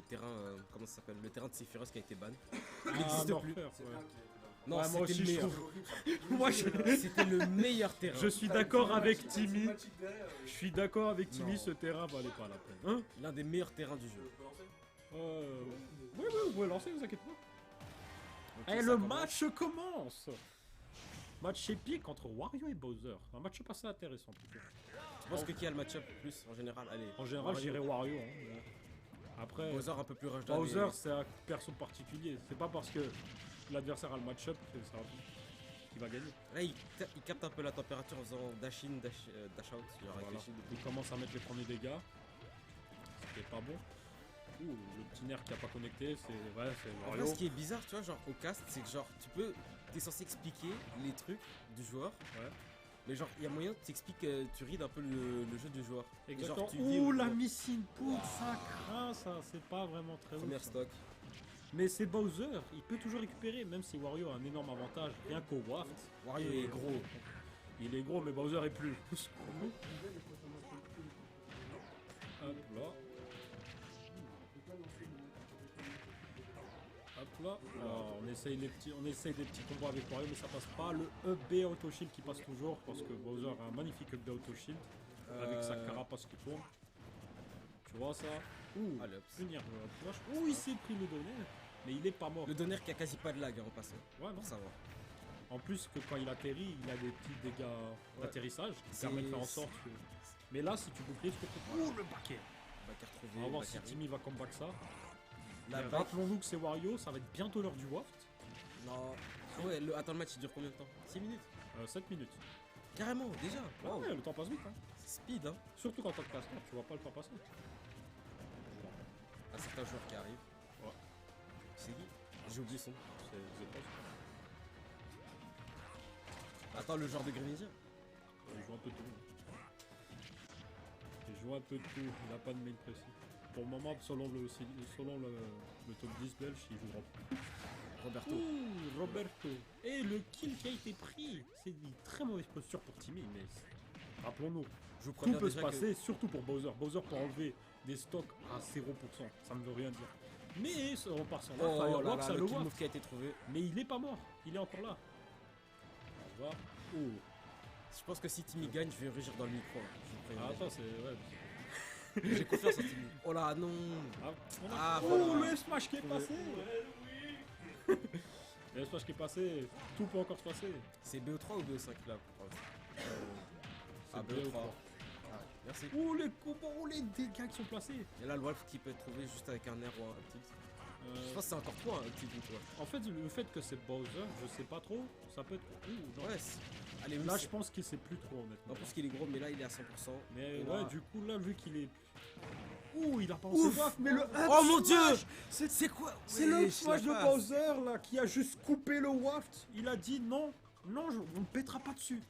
terrain, comment ça s'appelle? Le terrain de Sephiroth qui a été ban. Il Ah, n'existe plus. l'enfer, C'est ouais. bien qu'il y ait Non, Ouais, moi c'était aussi, le je meilleur. trouve. Moi, C'était le meilleur terrain. je suis T'as d'accord une avec cinématique- Timmy. une cinématique derrière, Je suis d'accord avec Timmy, Non. ce terrain valait pas la peine. Hein L'un des meilleurs terrains du jeu. peux lancer Oui, oui, vous pouvez lancer, vous inquiétez pas. Ok, Et ça le commence. match commence. Match épique entre Wario et Bowser. Un match pas intéressant plutôt. Je pense que qui a le match-up plus en général? Allez. En général, Wario. j'irais Wario. Hein. Après, Bowser un peu plus rush Bowser, c'est un perso particulier. C'est pas parce que l'adversaire a le match-up que ça qu'il va gagner. Là, il capte un peu la température en faisant dash in, dash out. Genre avec Voilà. les shields. Il commence à mettre les premiers dégâts. C'était pas bon. Ouh, le petit nerf qui a pas connecté, c'est ouais, c'est En vrai, Wario. ce qui est bizarre, tu vois, genre au cast, c'est que genre t'es censé expliquer les trucs du joueur, Ouais. mais genre il y a moyen que t'expliques, tu rides un peu le jeu du joueur. Et Exactement. genre, tu dis Ouh, au la joueur, missing pool, ça craint, ça, c'est pas vraiment très première ouf, ça. stock. Mais c'est Bowser, il peut toujours récupérer, même si Wario a un énorme avantage, rien qu'au waft. Wario Et est gros. Il est gros, mais Bowser est plus. Hop là. Hop là. Alors, on essaye des petits combos avec Wario, mais ça passe pas. Le EB Auto Shield qui passe toujours, parce que Bowser a un magnifique EB Auto Shield avec sa carapace qui tourne. Tu vois ça? Ouh, Allez, hop. punir flash. Ouh, il s'est pris le donner, mais il est pas mort. Le donner qui a quasi pas de lag hein, en passant, Ouais, non. pour savoir. En plus que quand il atterrit, il a des petits dégâts d'atterrissage qui C'est- permettent de faire en sorte que... Mais là, si tu boucles, tu peux... Ouh, le baquet. Backer trouvé. On va voir si Backer- Timmy va combattre ça. La Mais back. rappelons-nous que c'est Wario, ça va être bientôt l'heure du waft. Non. Ouais, attends, le match il dure combien de temps? 6 minutes? 7 minutes. Carrément, déjà. Ah Wow. ouais, le temps passe vite. Hein. C'est speed, hein. Surtout quand t'as le caster, tu vois pas le temps passer. Un certain joueur qui arrive. Ouais. C'est qui? J'ai oublié son. C'est Zephos. Attends, le joueur de Grenadier? Il joue un peu de tout. Il joue un peu de tout, il n'a pas de main précis. Pour le moment, selon le top 10 belge, il jouera pas. Roberto. Ouh, Roberto. Et le kill qui a été pris. C'est une très mauvaise posture pour Timmy, mais rappelons-nous, Je vous tout préviens peut se déjà que- passer, surtout pour Bowser. Bowser peut enlever des stocks à 0%, ça ne veut rien dire. Mais ça repart sans Oh là Fireworks, là, ça le le kill voit. move qui a été trouvé. Mais il est pas mort, il est encore là. On va. Oh. Je pense que si Timmy gagne, je vais rugir dans le micro. Hein. Je vous préviens Ah, déjà. attends, c'est. Ouais. J'ai confiance en Timmy. Oh là, non. Ah, Ah, oh, voilà. le smash qui est passé. Le smash qui est passé, tout peut encore se passer. C'est BO3 ou BO5 là? Ah, C'est BO3. BO3. Ah, merci. Ouh, les combos, ouh, les dégâts qui sont placés. Et là, le Wolf qui peut être trouvé juste avec un air ou un tilt. Je pense que c'est encore toi, un tilt ou toi. En fait, le fait que c'est Bowser, je sais pas trop, ça peut être. Ouh, non. Ouais, allez, oui, Là, c'est- je pense qu'il sait plus trop, honnêtement. En plus qu'il est gros, mais là, il est à 100%. Mais Et ouais, là- du coup, là, vu qu'il est. Ouh, il a pas Ouf, pensé mais le up Oh mon smash, dieu! C'est quoi? C'est le smash de Bowser, là, qui a juste coupé le waft. Il a dit non, non, on ne pètera pas dessus.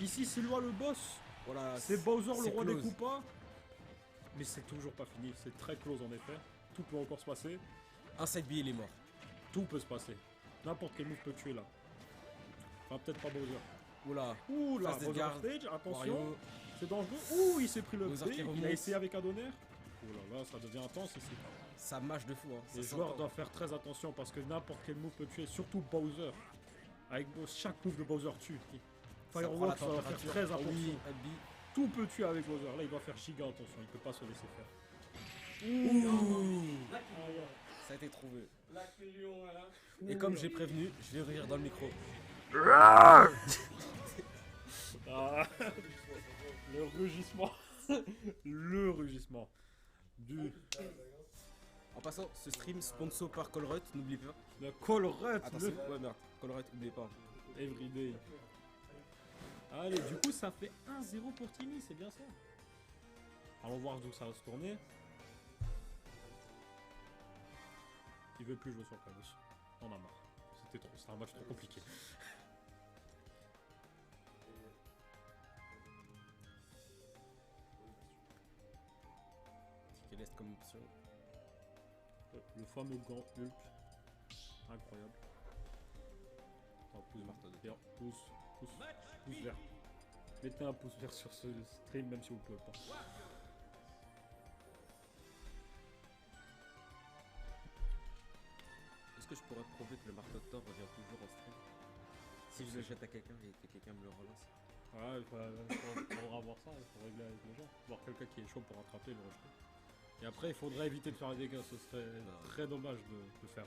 Ici, c'est lui le boss. Voilà, C'est Bowser, le c'est roi des close. coupas. Mais c'est toujours pas fini, c'est très close en effet. Tout peut encore se passer. Un side B, il est mort. Tout peut se passer. N'importe quel move peut tuer là. Enfin, peut-être pas Bowser. Oula. Ouh là, Face des Bowser gardes. stage, attention. Wario. C'est dangereux. Ouh, il s'est pris le Bowser B. qui Il a remonte. essayé avec un donner. Oh là là, ça devient intense ici. Ça mâche de fou. Hein. Les Ça joueurs s'entend. doivent faire très attention parce que n'importe quel move peut tuer, surtout Bowser. Avec chaque move de Bowser tue. Ça prend la Fireworks doit faire température. très Oh attention. oui, up B. Tout peut tuer avec Bowser. Là, il doit faire giga attention. Il peut pas se laisser faire. Ouh. Ça a été trouvé. L'Actérion, là. Et comme j'ai prévenu, je vais rire dans le micro. Ah. Le rugissement. Le rugissement. Du. En passant, ce stream sponsor par Colruyt, n'oublie pas. Le Colruyt. Attends, Le ouais, merde. Colruyt, n'oubliez pas. Everyday. Allez, du coup, ça fait 1-0 pour Timmy, c'est bien ça. Allons voir d'où ça va se tourner. Il veut plus jouer sur Kairos. On a marre. C'est un match trop compliqué. Quelle est comme option? Le fameux gant Hulk. Incroyable. Attends, pouce vert. Pouce vert. Mettez un pouce vert sur ce stream, même si vous pouvez pas. Est-ce que je pourrais prouver que le marteau de Thor revient toujours en stream? Si je le jette à quelqu'un et que quelqu'un me le relance. Ouais, faudra voir ça, il faut régler avec les gens. Voir quelqu'un qui est chaud pour attraper et le rejeter. Et après, il faudrait éviter de faire les dégâts, ce serait très dommage de faire.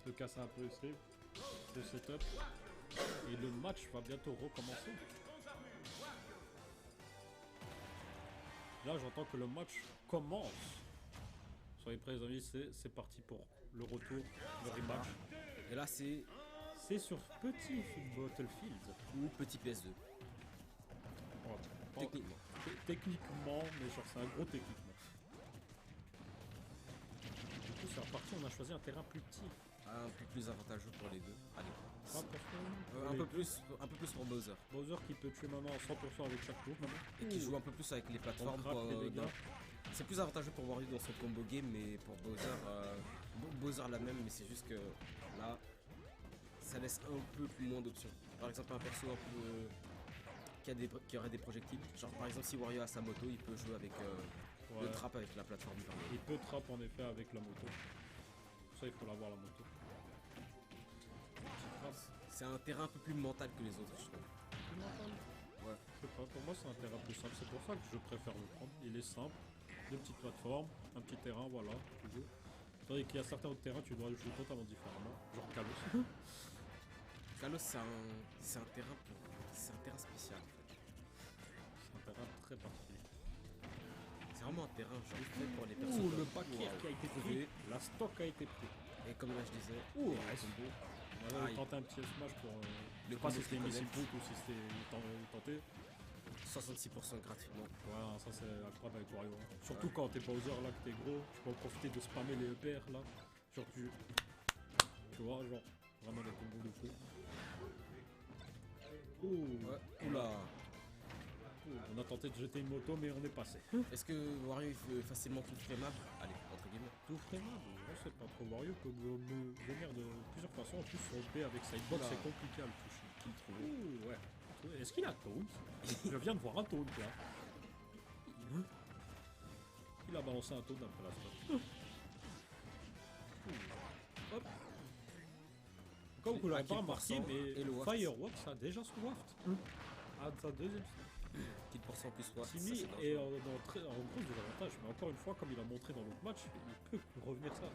De casser un peu le stream, le setup. Et le match va bientôt recommencer. Là, j'entends que le match commence. Soyez prêts, les amis, c'est parti pour le retour, le rematch. Et là, c'est sur petit Battlefield. ou petit PS2. Ouais. Techniquement. Techniquement, mais genre c'est un gros techniquement. Du coup, sur la partie, on a choisi un terrain plus petit. Un peu plus avantageux pour les deux. Allez. Pas pour Un peu plus pour Bowser. Bowser qui peut tuer maintenant 100% avec chaque tour maintenant. Et qui joue un peu plus avec les plateformes. grappe les dégâts. C'est plus avantageux pour Wario dans son combo game, mais pour Bowser, Bowser la même, mais c'est juste que là, ça laisse un peu moins d'options. Par exemple, un perso un peu qui aurait des projectiles. Genre par exemple, si Wario a sa moto, il peut jouer avec le trap avec la plateforme. Il peut trap en effet avec la moto. Ça, il faut l'avoir la moto. C'est un terrain un peu plus mental que les autres, je trouve. Ouais. Je sais pas, pour moi c'est un terrain plus simple, c'est pour ça que je préfère le prendre. Il est simple, des petites plateformes, un petit terrain, voilà, tu joues. Tandis qu'il y a certains autres terrains, tu dois le jouer totalement différemment, genre Kalos. Kalos, c'est un terrain spécial en fait. C'est un terrain très particulier. C'est vraiment un terrain genre fait pour les personnes. Ouh, le paquet qui a été pris, la stock a été pris. Et comme là je disais, Ouh, combo. On va tenter un petit smash pour. Je sais pas combo si c'était qui missile connecte. boot ou si c'était tenté. 66% gratuitement. Voilà, ça c'est incroyable avec Wario. Hein. Surtout quand t'es Bowser là, que t'es gros, tu peux en profiter de spammer les EPR là. Genre tu vois, genre vraiment des combos de fou. Ouh, Ouais. Oula. on a tenté de jeter une moto mais on est passé. Est-ce que Wario il fait facilement tout frameable? Allez, entre guillemets. Tout fraimable, je sais pas trop. Wario peut me venir de plusieurs façons. En plus son B avec Sidebox Oula. c'est compliqué à le toucher. Qu'il trouve. Ouh, ouais. Est-ce qu'il a taunt? Je viens de voir un taunt là. Il a balancé un taunt après la stop. Hop. Comme vous l'avez pas remarqué, mais et le waft. Fireworks a déjà son waft. À sa deuxième Qu'il % plus watt. Timmy est en gros désavantage. Mais encore une fois, comme il a montré dans l'autre match, il peut revenir ça.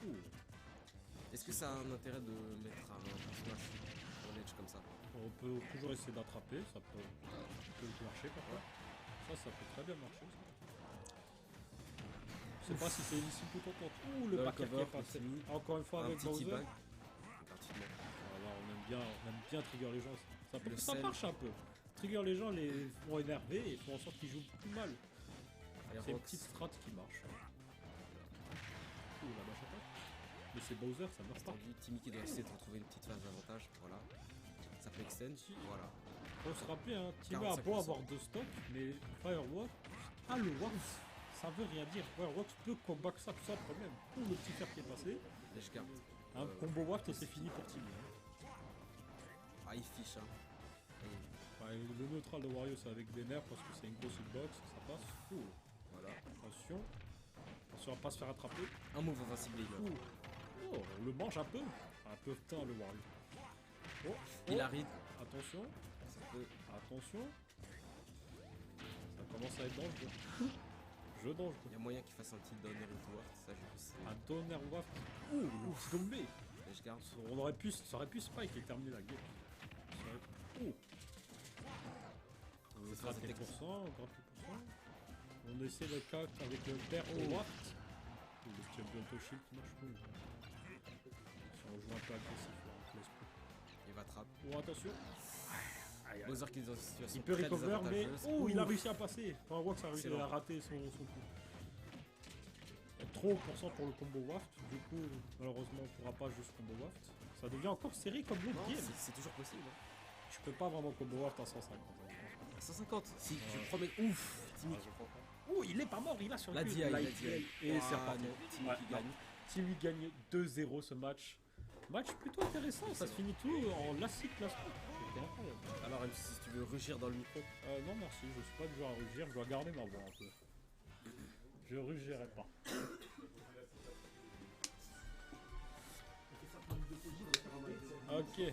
Ouh. Est-ce que ça a un intérêt de mettre un smash en edge comme ça? On peut toujours essayer d'attraper, ça peut marcher parfois. Ça peut très bien marcher. Ça. Je sais pas si c'est ici tout autant. Ouh, le paquet qui est passé. Encore une fois Un avec petit Bowser. teabag. Gratuitement. Voilà, on aime bien trigger les gens. Le Ça sel. marche un peu. Trigger les gens, les font énerver et font en sorte qu'ils jouent plus mal. C'est une Fireworks. petite strat qui marche. Ouh, la vache attaque. Mais c'est Bowser, ça marche pas. Tendu, Timmy qui doit essayer de retrouver une petite phase d'avantage. Voilà. Ça peut extend. Voilà. Faut se rappeler, hein, Timmy a beau 45%. avoir deux stocks, mais Fireworks a le Wax. Ça veut rien dire. Fireworks peut combattre ça sans problème. Ouh, le petit fer qui est passé. Et je garde. Un combo Waft et c'est fini pour Timmy. Hein. Ah, il fiche, hein. Ouais, le neutral de Wario c'est avec des nerfs parce que c'est une grosse hitbox, ça passe. Ouh. Voilà. Attention. Attention à pas se faire attraper. Un move invincible, les gars. Ouh. Oh, on le mange un peu. Un peu putain le Wario. Oh, Il oh. arrive. Attention. Ça peut. Attention. Ça commence à être dangereux. Jeu dangereux. Il y a moyen qu'il fasse un petit donner ou waft. Ça, j'ai vu. C'est. Un donner waft. Ouh, le tombé. Et je garde. Ça aurait pu spike et terminer la game. Ouh. C'est phase de 30%, technique. 30%. On essaie le cac avec le père au waft. Le petit auto shield qui marche pas. Si on joue un peu agressif là, on te laisse plus. Il va trap. Oh attention. Bowser qui est dans une situation Il peut très recover mais. désavantageuse. Oh il a Ouf. réussi à passer. Enfin Wax a réussi Excellent. à rater son coup. Il y a trop % pour le combo waft. Du coup malheureusement on pourra pas juste combo waft. Ça devient encore serré comme l'autre Non, game. c'est toujours possible. Hein. Je peux pas vraiment combo waft à 150. À 150. Si Ouais. je promets. Ouf. Timmy qui prend. Oh il est pas mort, il a sur La le DI, cul. la Light DI. DI. Et c'est reparti. Timmy Ouais, qui non. gagne. Timmy gagne 2-0 ce match. Match plutôt intéressant, ça se finit tout en lacet classement. C'était incroyable. Alors, MC, si tu veux rugir dans le micro. Non merci, je suis pas du genre à rugir, je dois garder ma voix un peu. Je rugirai pas. Ok.